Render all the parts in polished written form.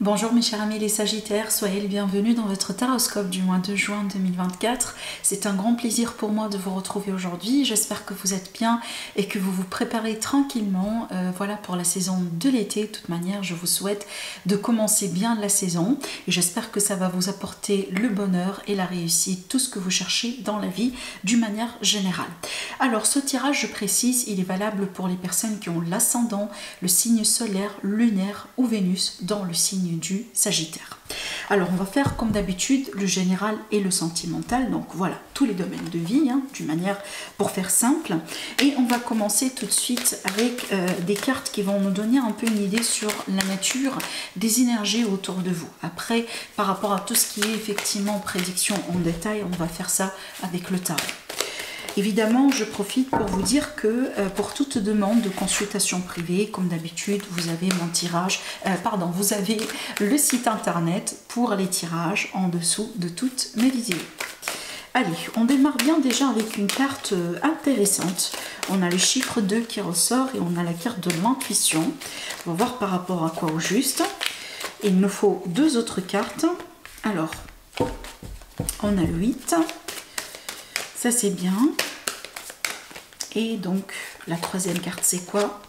Bonjour mes chers amis les Sagittaires, soyez les bienvenus dans votre taroscope du mois de juin 2024. C'est un grand plaisir pour moi de vous retrouver aujourd'hui. J'espère que vous êtes bien et que vous vous préparez tranquillement voilà, pour la saison de l'été. De toute manière, je vous souhaite de commencer bien la saison et j'espère que ça va vous apporter le bonheur et la réussite, tout ce que vous cherchez dans la vie d'une manière générale. Alors ce tirage, je précise, il est valable pour les personnes qui ont l'ascendant, le signe solaire, lunaire ou Vénus dans le signe du Sagittaire. Alors on va faire comme d'habitude le général et le sentimental, donc voilà tous les domaines de vie, d'une manière pour faire simple, et on va commencer tout de suite avec des cartes qui vont nous donner un peu une idée sur la nature des énergies autour de vous. Après, par rapport à tout ce qui est effectivement prédiction en détail, on va faire ça avec le tarot. Évidemment, je profite pour vous dire que pour toute demande de consultation privée, comme d'habitude, vous avez mon tirage, vous avez le site internet pour les tirages en dessous de toutes mes vidéos. Allez, on démarre bien déjà avec une carte intéressante. On a le chiffre 2 qui ressort et on a la carte de l'intuition. On va voir par rapport à quoi au juste. Il nous faut deux autres cartes. Alors, on a le 8. Ça c'est bien. Et donc la troisième carte c'est quoi?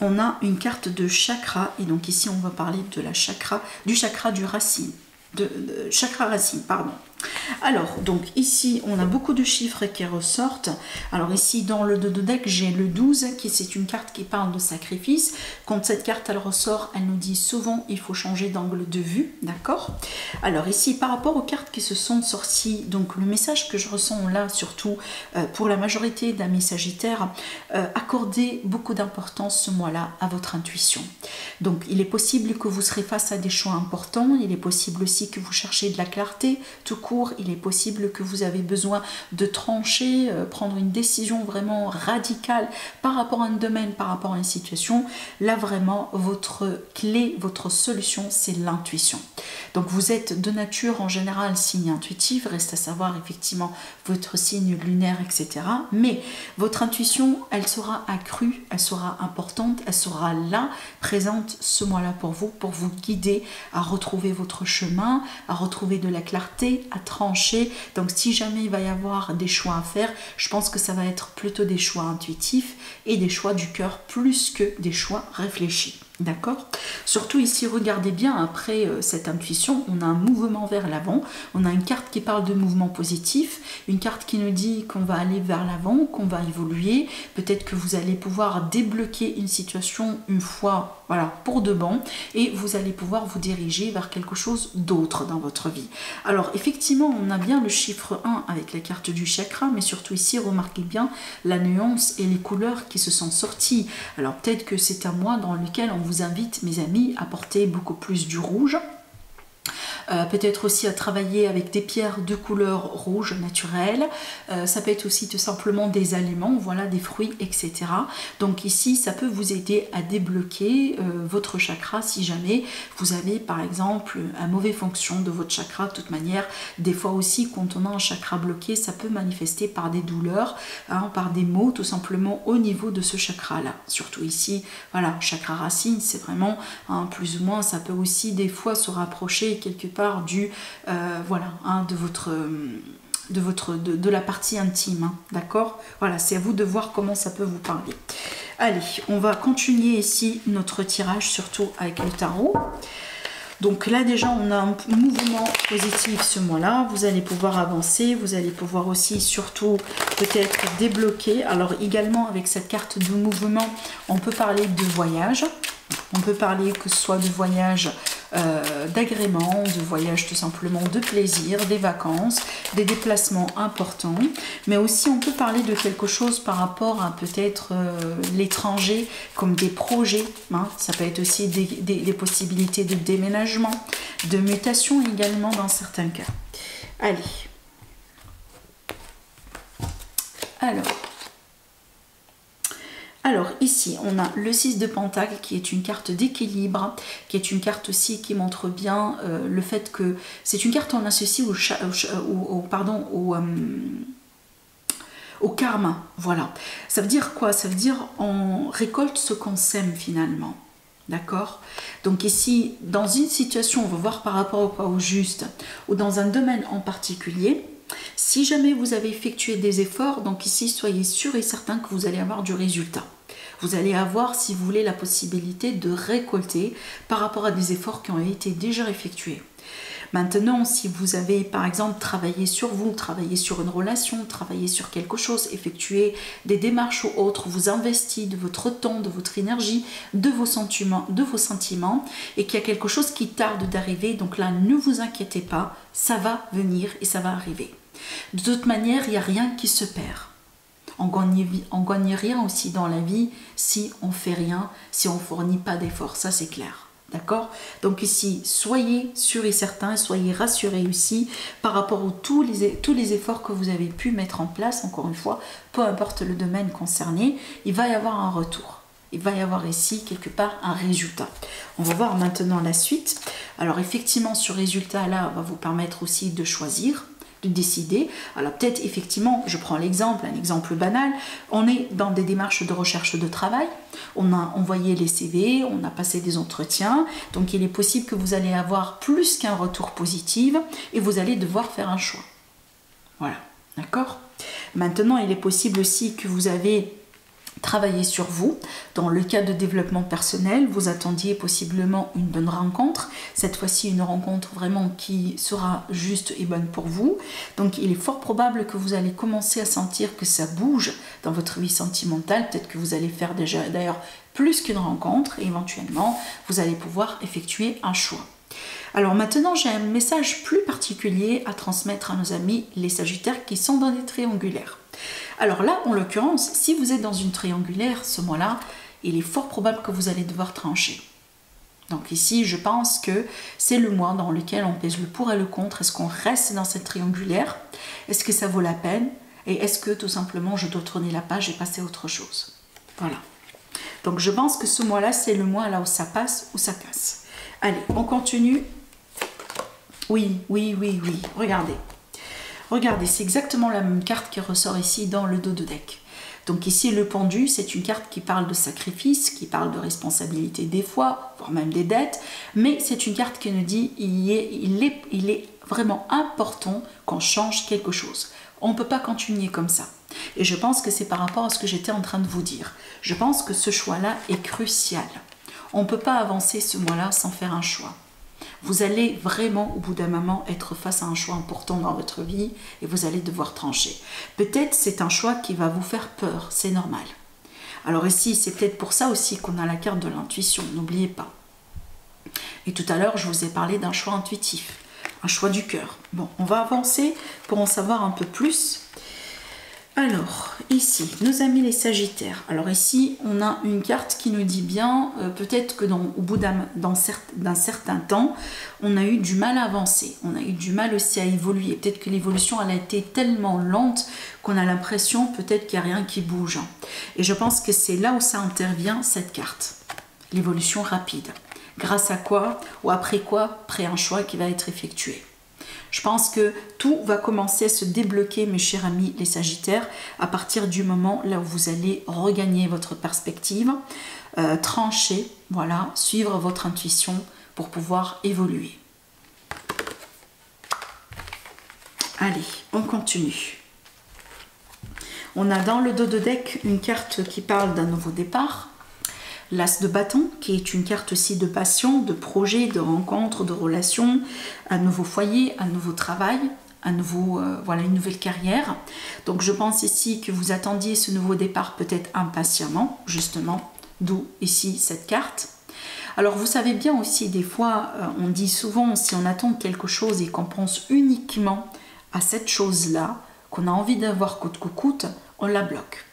On a une carte de chakra et donc ici on va parler de la chakra, du chakra du racine, chakra racine, pardon. Alors, donc ici, on a beaucoup de chiffres qui ressortent. Alors ici, dans le deck, j'ai le 12, qui c'est une carte qui parle de sacrifice. Quand cette carte, elle ressort, elle nous dit souvent, il faut changer d'angle de vue, d'accord? Alors ici, par rapport aux cartes qui se sont sorties, donc le message que je ressens là, surtout pour la majorité d'amis sagittaires, accordez beaucoup d'importance ce mois-là à votre intuition. Donc, il est possible que vous serez face à des choix importants. Il est possible aussi que vous cherchez de la clarté, tout court. Il est possible que vous avez besoin de trancher, prendre une décision vraiment radicale par rapport à un domaine, par rapport à une situation. Là, vraiment, votre clé, votre solution, c'est l'intuition. Donc, vous êtes de nature, en général, signe intuitif. Reste à savoir, effectivement, votre signe lunaire, etc. Mais votre intuition, elle sera accrue, elle sera importante, elle sera là, présente ce mois-là pour vous guider à retrouver votre chemin, à retrouver de la clarté, à trancher. Donc si jamais il va y avoir des choix à faire, je pense que ça va être plutôt des choix intuitifs et des choix du cœur plus que des choix réfléchis. D'accord? Surtout ici, regardez bien, après cette intuition, on a un mouvement vers l'avant, on a une carte qui parle de mouvement positif, une carte qui nous dit qu'on va aller vers l'avant, qu'on va évoluer, peut-être que vous allez pouvoir débloquer une situation une fois, voilà, pour de bon, et vous allez pouvoir vous diriger vers quelque chose d'autre dans votre vie. Alors effectivement, on a bien le chiffre 1 avec la carte du chakra, mais surtout ici, remarquez bien la nuance et les couleurs qui se sont sorties. Alors peut-être que c'est un mois dans lequel on vous invite, mes amis, à porter beaucoup plus du rouge. Peut-être aussi à travailler avec des pierres de couleur rouge naturelle. Ça peut être aussi tout simplement des aliments, voilà, des fruits, etc. Donc ici, ça peut vous aider à débloquer votre chakra si jamais vous avez par exemple une mauvaise fonction de votre chakra. De toute manière, des fois aussi, quand on a un chakra bloqué, ça peut manifester par des douleurs, par des maux tout simplement au niveau de ce chakra-là. Surtout ici, voilà, chakra racine, c'est vraiment, plus ou moins, ça peut aussi des fois se rapprocher quelque part du voilà, de la partie intime, d'accord? Voilà, c'est à vous de voir comment ça peut vous parler. Allez, on va continuer ici notre tirage, surtout avec le tarot. Donc là déjà on a un mouvement positif ce mois-là, vous allez pouvoir avancer, vous allez pouvoir aussi surtout peut-être débloquer. Alors également avec cette carte de mouvement, on peut parler de voyage, on peut parler que ce soit de voyage d'agrément, de voyage tout simplement de plaisir, des vacances, des déplacements importants, mais aussi on peut parler de quelque chose par rapport à peut-être l'étranger, comme des projets, ça peut être aussi des possibilités de déménagement, de mutation également dans certains cas. Allez, alors ici, on a le 6 de Pentacle qui est une carte d'équilibre, qui est une carte aussi qui montre bien le fait que c'est une carte qu'on associe au karma. Voilà. Ça veut dire quoi? Ça veut dire on récolte ce qu'on sème finalement. D'accord? Donc ici, dans une situation, on va voir par rapport au juste, ou dans un domaine en particulier, si jamais vous avez effectué des efforts, donc ici, soyez sûr et certain que vous allez avoir du résultat. Vous allez avoir, si vous voulez, la possibilité de récolter par rapport à des efforts qui ont été déjà effectués. Maintenant, si vous avez par exemple travaillé sur vous, travaillé sur une relation, travaillé sur quelque chose, effectué des démarches ou autres, vous investissez de votre temps, de votre énergie, de vos sentiments, et qu'il y a quelque chose qui tarde d'arriver, donc là, ne vous inquiétez pas, ça va venir et ça va arriver. De toute manière, il n'y a rien qui se perd. On gagne rien aussi dans la vie si on fait rien, si on ne fournit pas d'efforts, ça c'est clair. D'accord? Donc ici, soyez sûrs et certains, soyez rassurés aussi par rapport à tous les efforts que vous avez pu mettre en place. Encore une fois, peu importe le domaine concerné, il va y avoir un retour. Il va y avoir ici quelque part un résultat. On va voir maintenant la suite. Alors effectivement, ce résultat-là va vous permettre aussi de choisir, de décider. Alors peut-être effectivement, je prends l'exemple, un exemple banal, on est dans des démarches de recherche de travail, on a envoyé les CV, on a passé des entretiens, donc il est possible que vous allez avoir plus qu'un retour positif et vous allez devoir faire un choix. Voilà, d'accord? Maintenant, il est possible aussi que vous avez travailler sur vous. Dans le cas de développement personnel, vous attendiez possiblement une bonne rencontre. Cette fois-ci, une rencontre vraiment qui sera juste et bonne pour vous. Donc, il est fort probable que vous allez commencer à sentir que ça bouge dans votre vie sentimentale. Peut-être que vous allez faire déjà d'ailleurs plus qu'une rencontre et éventuellement, vous allez pouvoir effectuer un choix. Alors maintenant, j'ai un message plus particulier à transmettre à nos amis les Sagittaires qui sont dans des triangulaires. Alors là, en l'occurrence, si vous êtes dans une triangulaire, ce mois-là, il est fort probable que vous allez devoir trancher. Donc ici, je pense que c'est le mois dans lequel on pèse le pour et le contre. Est-ce qu'on reste dans cette triangulaire? Est-ce que ça vaut la peine? Et est-ce que tout simplement, je dois tourner la page et passer à autre chose? Voilà. Donc je pense que ce mois-là, c'est le mois là où ça passe ou ça casse. Allez, on continue. Oui. Regardez. Regardez, c'est exactement la même carte qui ressort ici dans le dos de deck. Donc ici, le pendu, c'est une carte qui parle de sacrifice, qui parle de responsabilité des fois, voire même des dettes, mais c'est une carte qui nous dit il est vraiment important qu'on change quelque chose. On ne peut pas continuer comme ça. Et je pense que c'est par rapport à ce que j'étais en train de vous dire. Je pense que ce choix-là est crucial. On ne peut pas avancer ce mois-là sans faire un choix. Vous allez vraiment, au bout d'un moment, être face à un choix important dans votre vie et vous allez devoir trancher. Peut-être c'est un choix qui va vous faire peur, c'est normal. Alors ici, c'est peut-être pour ça aussi qu'on a la carte de l'intuition, n'oubliez pas. Et tout à l'heure, je vous ai parlé d'un choix intuitif, un choix du cœur. Bon, on va avancer pour en savoir un peu plus. Alors, ici, nos amis les Sagittaires. Alors ici, on a une carte qui nous dit bien, peut-être que au bout d'un certain temps, on a eu du mal à avancer. On a eu du mal aussi à évoluer. Peut-être que l'évolution, elle a été tellement lente qu'on a l'impression peut-être qu'il n'y a rien qui bouge. Et je pense que c'est là où ça intervient, cette carte. L'évolution rapide. Grâce à quoi ou après quoi? Après un choix qui va être effectué. Je pense que tout va commencer à se débloquer, mes chers amis les Sagittaires, à partir du moment là où vous allez regagner votre perspective, trancher, voilà, suivre votre intuition pour pouvoir évoluer. Allez, on continue. On a dans le dos de deck une carte qui parle d'un nouveau départ. L'As de bâton, qui est une carte aussi de passion, de projet, de rencontre, de relation, un nouveau foyer, un nouveau travail, voilà, une nouvelle carrière. Donc je pense ici que vous attendiez ce nouveau départ peut-être impatiemment, justement, d'où ici cette carte. Alors vous savez bien aussi, des fois, on dit souvent, si on attend quelque chose et qu'on pense uniquement à cette chose-là, qu'on a envie d'avoir coûte que coûte, on la bloque.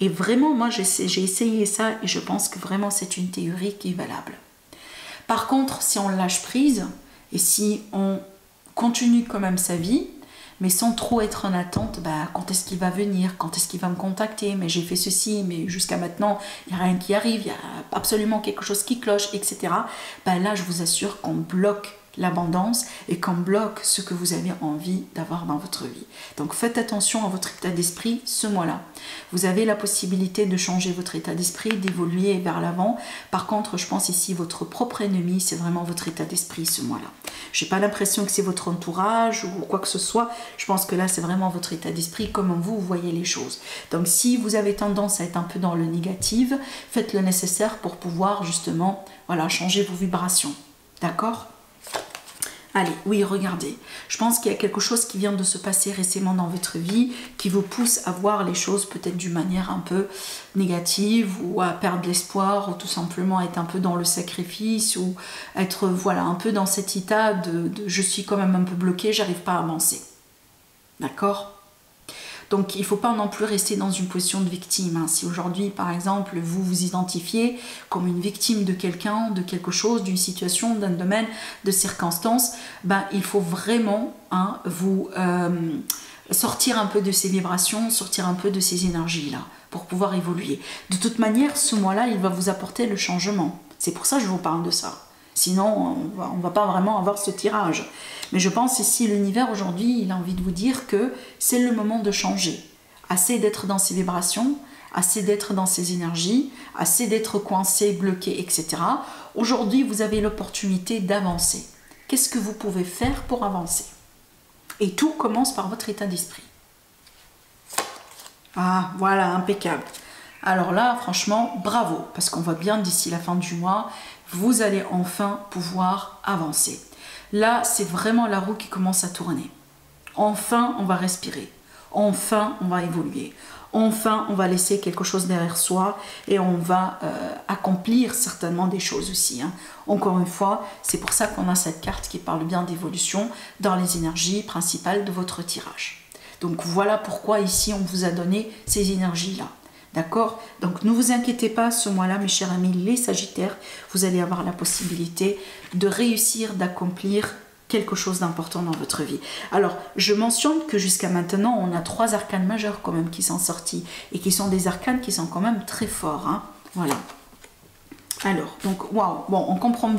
Et vraiment, moi, j'ai essayé ça et je pense que vraiment, c'est une théorie qui est valable. Par contre, si on lâche prise et si on continue quand même sa vie, mais sans trop être en attente, quand est-ce qu'il va venir, quand est-ce qu'il va me contacter, mais j'ai fait ceci, mais jusqu'à maintenant, il n'y a rien qui arrive, il y a absolument quelque chose qui cloche, etc. Là, je vous assure qu'on bloque l'abondance et qu'on bloque ce que vous avez envie d'avoir dans votre vie. Donc faites attention à votre état d'esprit ce mois-là. Vous avez la possibilité de changer votre état d'esprit, d'évoluer vers l'avant. Par contre, je pense ici votre propre ennemi, c'est vraiment votre état d'esprit ce mois-là. Je n'ai pas l'impression que c'est votre entourage ou quoi que ce soit. Je pense que là, c'est vraiment votre état d'esprit, comment vous voyez les choses. Donc si vous avez tendance à être un peu dans le négatif, faites le nécessaire pour pouvoir justement changer vos vibrations. D'accord ? Allez, oui, regardez. Je pense qu'il y a quelque chose qui vient de se passer récemment dans votre vie qui vous pousse à voir les choses peut-être d'une manière un peu négative ou à perdre l'espoir ou tout simplement être un peu dans le sacrifice ou être un peu dans cet état de je suis quand même un peu bloqué, j'arrive pas à avancer. D'accord ? Donc, il ne faut pas non plus rester dans une position de victime. Hein. Si aujourd'hui, par exemple, vous vous identifiez comme une victime de quelqu'un, de quelque chose, d'une situation, d'un domaine, de circonstances, il faut vraiment vous sortir un peu de ces vibrations, sortir un peu de ces énergies-là pour pouvoir évoluer. De toute manière, ce mois-là, il va vous apporter le changement. C'est pour ça que je vous parle de ça. Sinon, on ne va pas vraiment avoir ce tirage. Mais je pense ici, l'univers aujourd'hui, il a envie de vous dire que c'est le moment de changer. Assez d'être dans ces vibrations, assez d'être dans ces énergies, assez d'être coincé, bloqué, etc. Aujourd'hui, vous avez l'opportunité d'avancer. Qu'est-ce que vous pouvez faire pour avancer? Et tout commence par votre état d'esprit. Ah, voilà, impeccable. Alors là, franchement, bravo, parce qu'on voit bien d'ici la fin du mois, vous allez enfin pouvoir avancer. Là, c'est vraiment la roue qui commence à tourner. Enfin, on va respirer. Enfin, on va évoluer. Enfin, on va laisser quelque chose derrière soi et on va accomplir certainement des choses aussi. Hein. Encore une fois, c'est pour ça qu'on a cette carte qui parle bien d'évolution dans les énergies principales de votre tirage. Donc voilà pourquoi ici, on vous a donné ces énergies-là. D'accord? Donc ne vous inquiétez pas, ce mois-là, mes chers amis, les Sagittaires, vous allez avoir la possibilité de réussir, d'accomplir quelque chose d'important dans votre vie. Alors, je mentionne que jusqu'à maintenant, on a 3 arcanes majeurs quand même qui sont sortis et qui sont des arcanes qui sont quand même très forts. Hein. Voilà. Alors, donc, waouh, bon, on comprend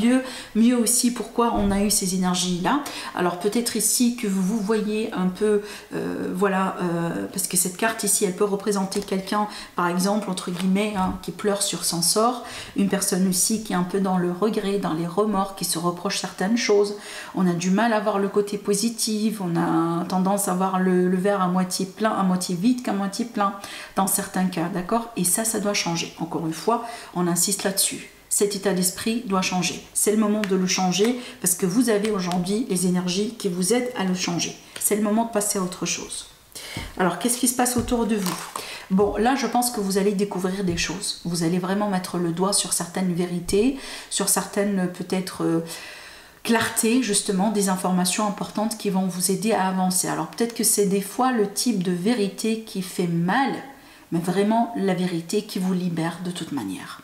mieux aussi pourquoi on a eu ces énergies-là. Alors, peut-être ici que vous voyez un peu, parce que cette carte ici, elle peut représenter quelqu'un, par exemple, entre guillemets, hein, qui pleure sur son sort. Une personne aussi qui est un peu dans le regret, dans les remords, qui se reproche certaines choses. On a du mal à voir le côté positif, on a tendance à voir le verre à moitié plein, à moitié vide qu'à moitié plein, dans certains cas, d'accord? Et ça doit changer. Encore une fois, on insiste là-dessus. Cet état d'esprit doit changer. C'est le moment de le changer parce que vous avez aujourd'hui les énergies qui vous aident à le changer. C'est le moment de passer à autre chose. Alors, qu'est-ce qui se passe autour de vous? Bon, là, je pense que vous allez découvrir des choses. Vous allez vraiment mettre le doigt sur certaines vérités, sur certaines, peut-être, clarté, justement, des informations importantes qui vont vous aider à avancer. Alors, peut-être que c'est des fois le type de vérité qui fait mal, mais vraiment la vérité qui vous libère de toute manière.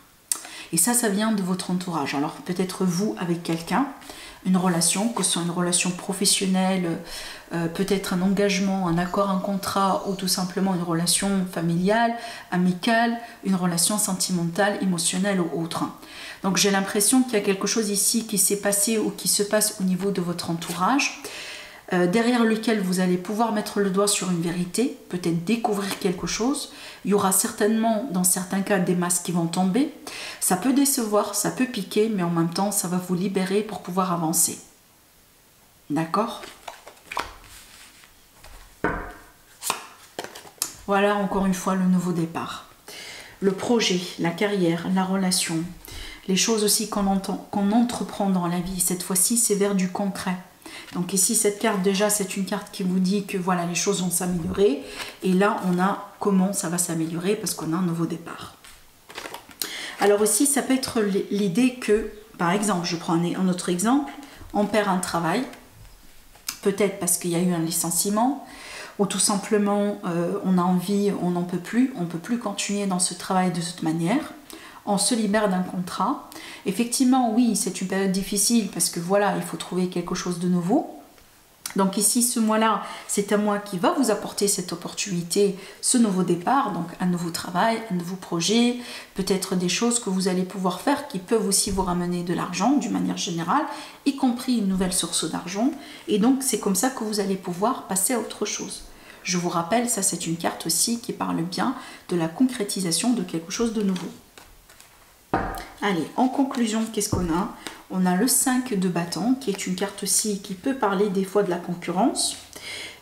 Et ça vient de votre entourage. Alors peut-être vous avec quelqu'un, une relation, que ce soit une relation professionnelle, peut-être un engagement, un accord, un contrat, ou tout simplement une relation familiale, amicale, une relation sentimentale, émotionnelle ou autre. Donc j'ai l'impression qu'il y a quelque chose ici qui s'est passé ou qui se passe au niveau de votre entourage, derrière lequel vous allez pouvoir mettre le doigt sur une vérité, peut-être découvrir quelque chose. Il y aura certainement, dans certains cas, des masques qui vont tomber. Ça peut décevoir, ça peut piquer, mais en même temps, ça va vous libérer pour pouvoir avancer. D'accord? Voilà, encore une fois, le nouveau départ. Le projet, la carrière, la relation, les choses aussi qu'on entreprend dans la vie. Cette fois-ci, c'est vers du concret. Donc ici, cette carte, déjà, c'est une carte qui vous dit que voilà, les choses vont s'améliorer. Et là, on a comment ça va s'améliorer parce qu'on a un nouveau départ. Alors aussi, ça peut être l'idée que, par exemple, je prends un autre exemple, on perd un travail, peut-être parce qu'il y a eu un licenciement, ou tout simplement, on a envie, on n'en peut plus continuer dans ce travail de cette manière. On se libère d'un contrat. Effectivement, oui, c'est une période difficile parce que voilà, il faut trouver quelque chose de nouveau. Donc ici, ce mois-là, c'est un mois qui va vous apporter cette opportunité, ce nouveau départ, donc un nouveau travail, un nouveau projet, peut-être des choses que vous allez pouvoir faire qui peuvent aussi vous ramener de l'argent d'une manière générale, y compris une nouvelle source d'argent. Et donc, c'est comme ça que vous allez pouvoir passer à autre chose. Je vous rappelle, ça c'est une carte aussi qui parle bien de la concrétisation de quelque chose de nouveau. Allez, en conclusion, qu'est-ce qu'on a? On a le 5 de bâton, qui est une carte aussi qui peut parler des fois de la concurrence.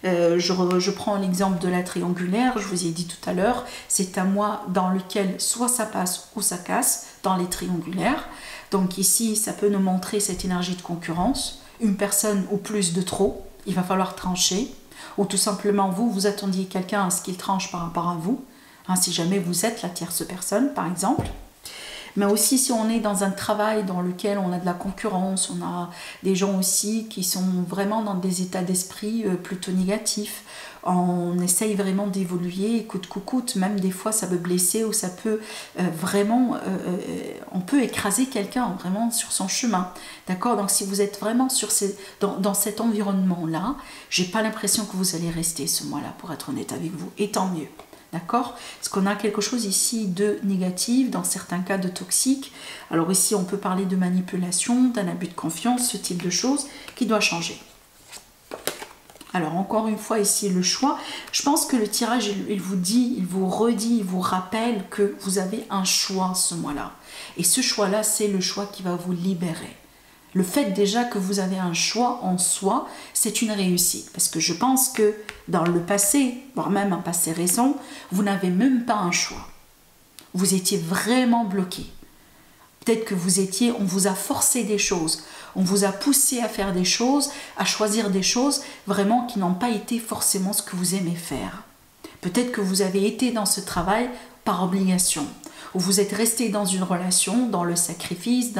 Je prends l'exemple de la triangulaire, je vous ai dit tout à l'heure, c'est un mois dans lequel soit ça passe ou ça casse dans les triangulaires. Donc ici, ça peut nous montrer cette énergie de concurrence, une personne ou plus de trop, il va falloir trancher, ou tout simplement vous attendiez quelqu'un à ce qu'il tranche par rapport à vous, hein, si jamais vous êtes la tierce personne par exemple. Mais aussi si on est dans un travail dans lequel on a de la concurrence, on a des gens aussi qui sont vraiment dans des états d'esprit plutôt négatifs. On essaye vraiment d'évoluer coûte que coûte, même des fois ça peut blesser ou ça peut on peut écraser quelqu'un vraiment sur son chemin. D'accord? Donc si vous êtes vraiment dans cet environnement-là, j'ai pas l'impression que vous allez rester ce mois-là, pour être honnête avec vous, et tant mieux. D'accord? Parce qu'on a quelque chose ici de négatif, dans certains cas de toxique. Alors ici, on peut parler de manipulation, d'un abus de confiance, ce type de choses qui doit changer. Alors encore une fois ici, le choix. Je pense que le tirage, il vous dit, il vous redit, il vous rappelle que vous avez un choix ce mois-là. Et ce choix-là, c'est le choix qui va vous libérer. Le fait déjà que vous avez un choix en soi, c'est une réussite. Parce que je pense que dans le passé, voire même un passé récent, vous n'avez même pas un choix. Vous étiez vraiment bloqué. Peut-être que on vous a forcé des choses. On vous a poussé à faire des choses, à choisir des choses vraiment qui n'ont pas été forcément ce que vous aimez faire. Peut-être que vous avez été dans ce travail par obligation. Ou vous êtes resté dans une relation, dans le sacrifice,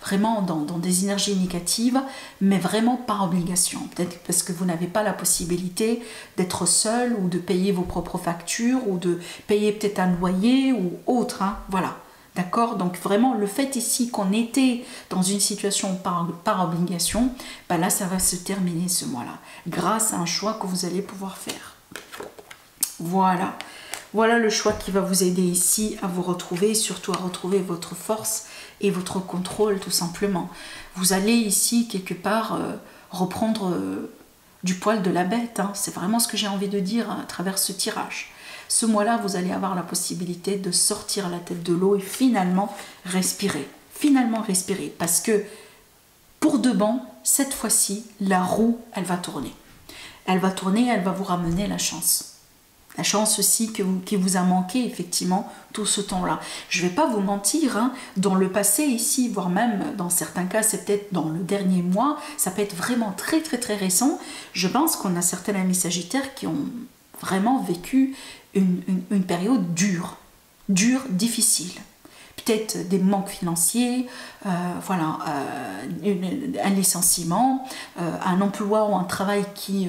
vraiment dans des énergies négatives, mais vraiment par obligation. Peut-être parce que vous n'avez pas la possibilité d'être seul ou de payer vos propres factures ou de payer peut-être un loyer ou autre. Hein, voilà. D'accord? Donc vraiment, le fait ici qu'on était dans une situation par obligation, ben là, ça va se terminer ce mois-là, grâce à un choix que vous allez pouvoir faire. Voilà. Voilà le choix qui va vous aider ici à vous retrouver, surtout à retrouver votre force et votre contrôle tout simplement. Vous allez ici quelque part reprendre du poil de la bête, hein. C'est vraiment ce que j'ai envie de dire à travers ce tirage. Ce mois-là, vous allez avoir la possibilité de sortir la tête de l'eau et finalement respirer. Finalement respirer, parce que pour de bon, cette fois-ci, la roue, elle va tourner. Elle va tourner, elle va vous ramener la chance. La chance aussi qui vous a manqué effectivement tout ce temps-là. Je ne vais pas vous mentir, hein, dans le passé ici, voire même dans certains cas, c'est peut-être dans le dernier mois, ça peut être vraiment très très très récent. Je pense qu'on a certains amis sagittaires qui ont vraiment vécu une période dure, difficile. Peut-être des manques financiers, voilà, un licenciement, un emploi ou un travail qui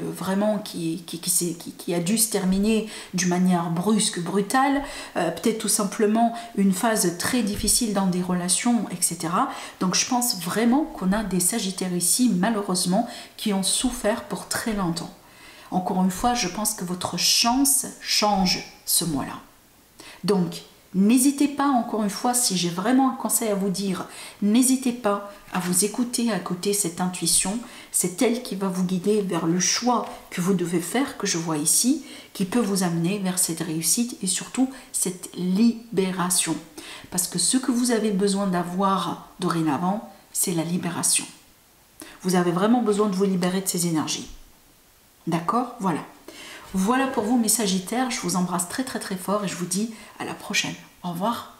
a dû se terminer d'une manière brusque, brutale, peut-être tout simplement une phase très difficile dans des relations, etc. Donc je pense vraiment qu'on a des sagittaires ici, malheureusement, qui ont souffert pour très longtemps. Encore une fois, je pense que votre chance change ce mois-là. Donc, n'hésitez pas, encore une fois, si j'ai vraiment un conseil à vous dire, n'hésitez pas à vous écouter, à écouter cette intuition. C'est elle qui va vous guider vers le choix que vous devez faire, que je vois ici, qui peut vous amener vers cette réussite et surtout cette libération. Parce que ce que vous avez besoin d'avoir dorénavant, c'est la libération. Vous avez vraiment besoin de vous libérer de ces énergies. D'accord? Voilà. Voilà pour vous mes sagittaires, je vous embrasse très très très fort et je vous dis à la prochaine. Au revoir.